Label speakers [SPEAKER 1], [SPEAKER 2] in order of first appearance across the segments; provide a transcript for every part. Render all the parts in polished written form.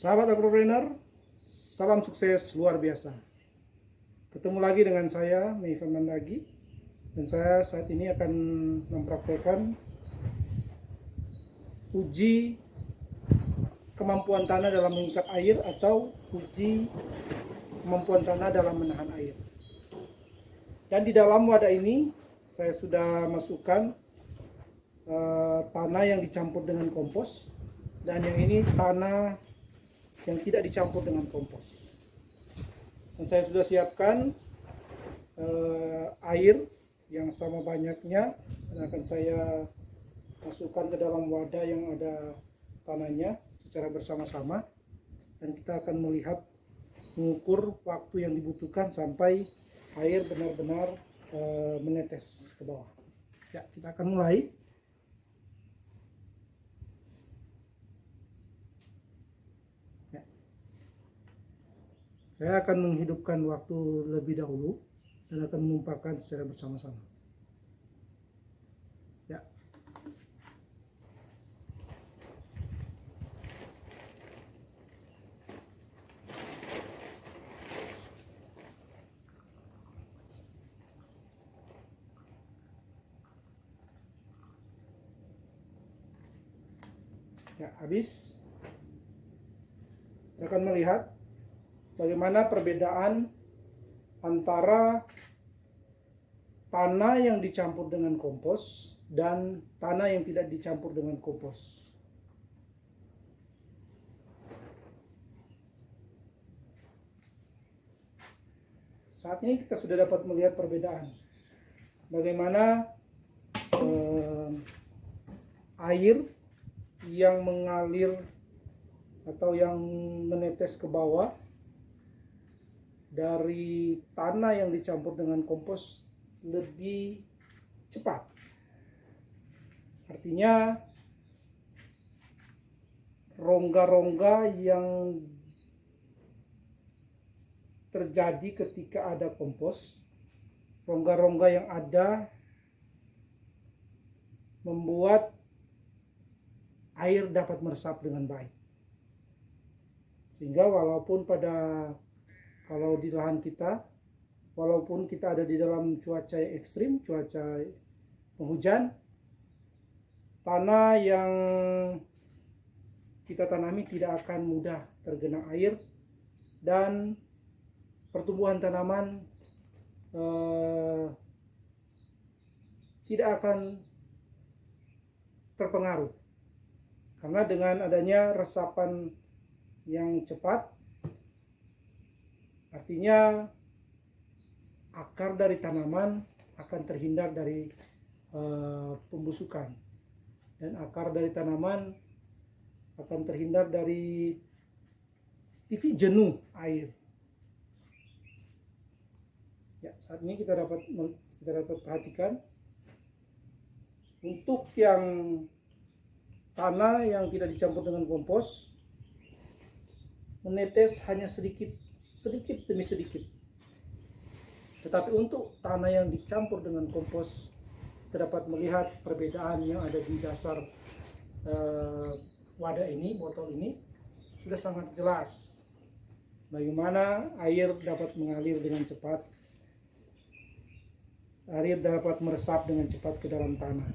[SPEAKER 1] Sahabat agropreneur, salam sukses luar biasa. Ketemu lagi dengan saya, Mei Fernandagi, dan saya saat ini akan mempraktekkan uji kemampuan tanah dalam mengikat air atau uji kemampuan tanah dalam menahan air. Dan di dalam wadah ini saya sudah masukkan tanah yang dicampur dengan kompos, dan yang ini tanah yang tidak dicampur dengan kompos. Dan saya sudah siapkan air yang sama banyaknya, dan akan saya masukkan ke dalam wadah yang ada tanahnya secara bersama-sama, dan kita akan melihat mengukur waktu yang dibutuhkan sampai air benar-benar menetes ke bawah. Ya, kita akan mulai. Saya akan menghidupkan waktu lebih dahulu dan akan menumpahkan secara bersama-sama. Ya. Ya, habis. Kita akan melihat bagaimana perbedaan antara tanah yang dicampur dengan kompos dan tanah yang tidak dicampur dengan kompos. Saat ini kita sudah dapat melihat perbedaan. Bagaimana air yang mengalir atau yang menetes ke bawah dari tanah yang dicampur dengan kompos lebih cepat. Artinya rongga-rongga yang terjadi ketika ada kompos, rongga-rongga yang ada membuat air dapat meresap dengan baik. Sehingga walaupun kalau di lahan kita, walaupun kita ada di dalam cuaca yang ekstrim, cuaca penghujan, tanah yang kita tanami tidak akan mudah tergenang air, dan pertumbuhan tanaman tidak akan terpengaruh. Karena dengan adanya resapan yang cepat, artinya akar dari tanaman akan terhindar dari pembusukan, dan akar dari tanaman akan terhindar dari titik jenuh air. Ya, saat ini kita dapat perhatikan untuk yang tanah yang tidak dicampur dengan kompos menetes hanya sedikit demi sedikit. Tetapi untuk tanah yang dicampur dengan kompos, kita dapat melihat perbedaan yang ada di dasar wadah ini, botol ini, sudah sangat jelas bagaimana air dapat mengalir dengan cepat, air dapat meresap dengan cepat ke dalam tanah,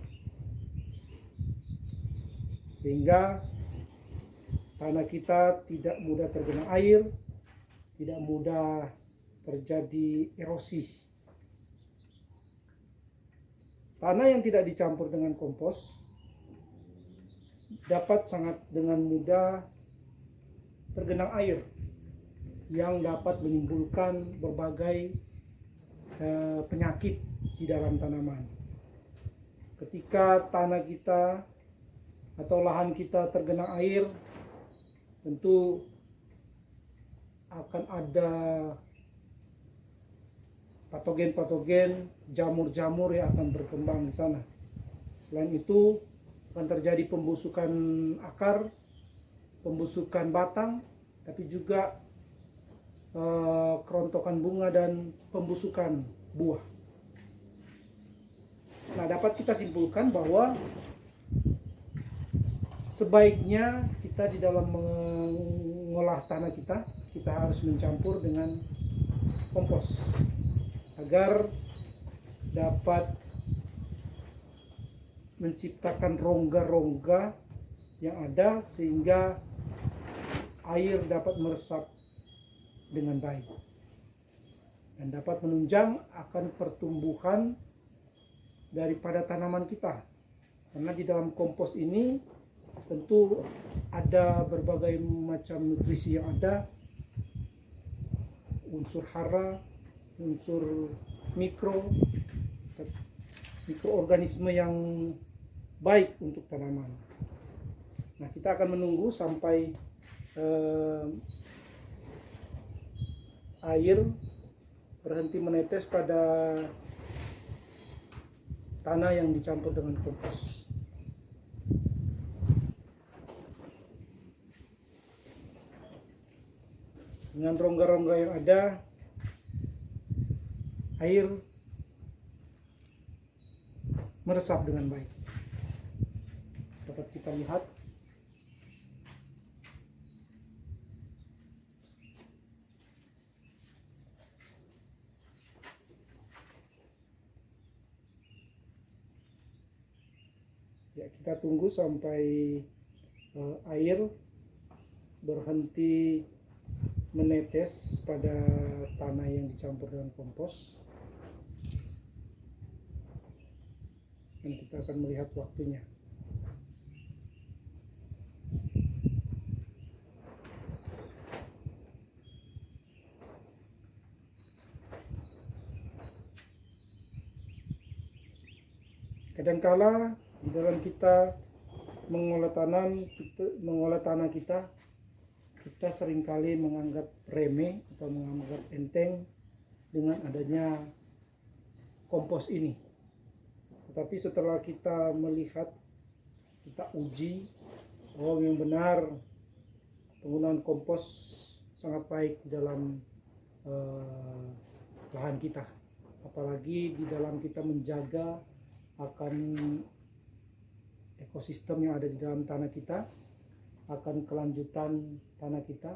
[SPEAKER 1] sehingga tanah kita tidak mudah tergenang air, tidak mudah terjadi erosi. Tanah yang tidak dicampur dengan kompos dapat sangat dengan mudah tergenang air yang dapat menimbulkan berbagai penyakit di dalam tanaman. Ketika tanah kita atau lahan kita tergenang air, tentu akan ada patogen-patogen, jamur-jamur yang akan berkembang di sana. Selain itu akan terjadi pembusukan akar, pembusukan batang, tapi juga kerontokan bunga dan pembusukan buah. Nah, dapat kita simpulkan bahwa sebaiknya kita kita di dalam mengolah tanah kita harus mencampur dengan kompos agar dapat menciptakan rongga-rongga yang ada sehingga air dapat meresap dengan baik dan dapat menunjang akan pertumbuhan daripada tanaman kita. Karena di dalam kompos ini tentu ada berbagai macam nutrisi yang ada, unsur hara, unsur mikroorganisme yang baik untuk tanaman. Nah, kita akan menunggu sampai air berhenti menetes pada tanah yang dicampur dengan kompos. Dengan rongga-rongga yang ada, air meresap dengan baik. Dapat kita lihat ya, kita tunggu sampai air berhenti menetes pada tanah yang dicampur dengan kompos, dan kita akan melihat waktunya. Kadangkala di dalam kita mengolah tanah kita seringkali menganggap remeh atau menganggap enteng dengan adanya kompos ini. Tetapi setelah kita melihat, kita uji, yang benar penggunaan kompos sangat baik di dalam lahan kita. Apalagi di dalam kita menjaga akan ekosistem yang ada di dalam tanah kita, akan kelanjutan tanah kita,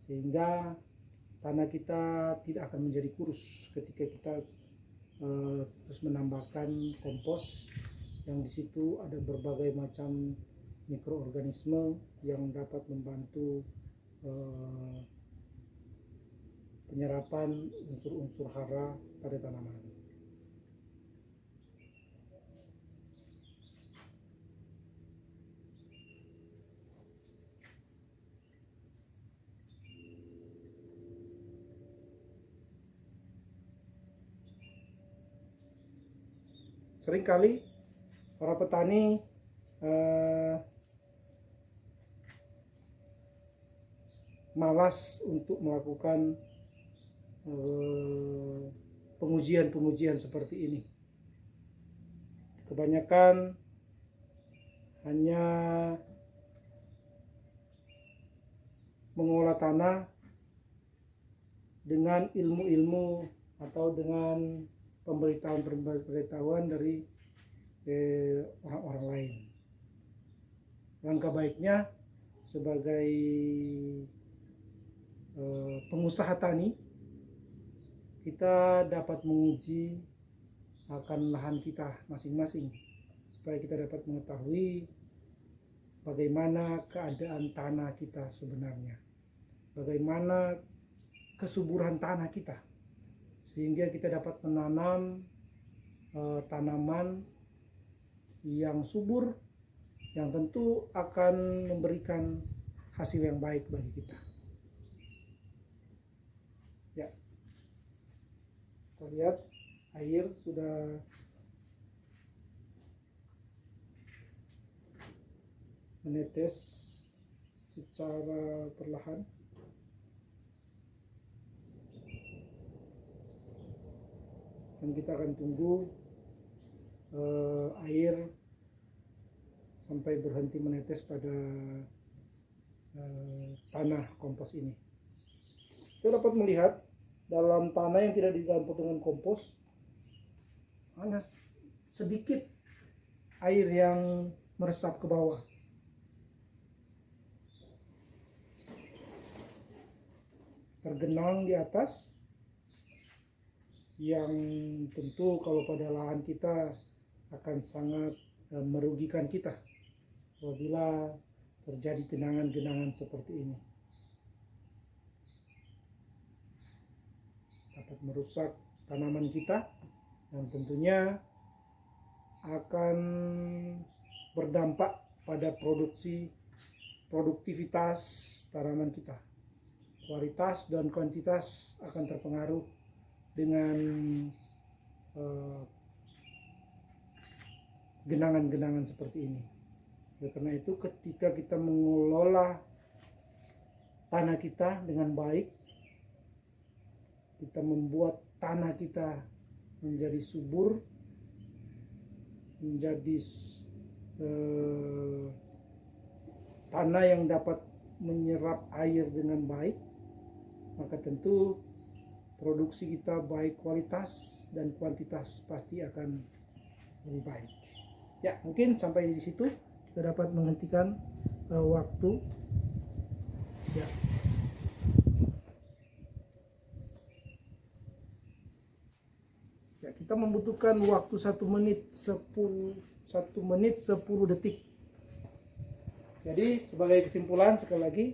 [SPEAKER 1] sehingga tanah kita tidak akan menjadi kurus ketika kita terus menambahkan kompos yang di situ ada berbagai macam mikroorganisme yang dapat membantu penyerapan unsur-unsur hara pada tanaman. Seringkali para petani malas untuk melakukan pengujian seperti ini. Kebanyakan hanya mengolah tanah dengan ilmu-ilmu atau dengan pemberitahuan dari orang-orang lain. Langkah baiknya sebagai pengusaha tani, kita dapat menguji akan lahan kita masing-masing supaya kita dapat mengetahui bagaimana keadaan tanah kita sebenarnya, bagaimana kesuburan tanah kita, sehingga kita dapat menanam tanaman yang subur, yang tentu akan memberikan hasil yang baik bagi kita. Ya, kita lihat air sudah menetes secara perlahan. Dan kita akan tunggu air sampai berhenti menetes pada tanah kompos ini. Kita dapat melihat dalam tanah yang tidak dicampur dengan kompos hanya sedikit air yang meresap ke bawah. tergenang di atas, yang tentu kalau pada lahan kita akan sangat merugikan kita apabila terjadi genangan-genangan seperti ini. Dapat merusak tanaman kita dan tentunya akan berdampak pada produktivitas tanaman kita. Kualitas dan kuantitas akan terpengaruh dengan genangan-genangan seperti ini. Oleh karena itu, ketika kita mengelola tanah kita dengan baik, kita membuat tanah kita menjadi subur, menjadi tanah yang dapat menyerap air dengan baik, maka tentu produksi kita baik kualitas dan kuantitas pasti akan lebih baik. Ya, mungkin sampai di situ kita dapat menghentikan waktu. Ya. Ya, kita membutuhkan waktu 1 menit 10 detik. Jadi sebagai kesimpulan sekali lagi,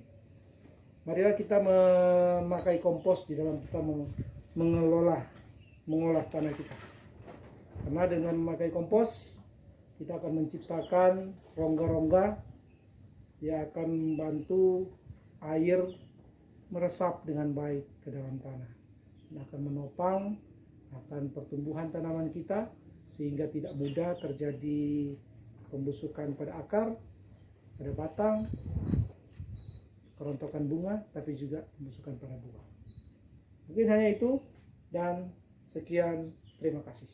[SPEAKER 1] marilah kita memakai kompos di dalam kita mengolah tanah kita. Karena dengan memakai kompos kita akan menciptakan rongga-rongga yang akan membantu air meresap dengan baik ke dalam tanah. Ini akan menopang akan pertumbuhan tanaman kita sehingga tidak mudah terjadi pembusukan pada akar, pada batang, kerontokan bunga, tapi juga pembusukan pada buah. Mungkin hanya itu dan sekian, terima kasih.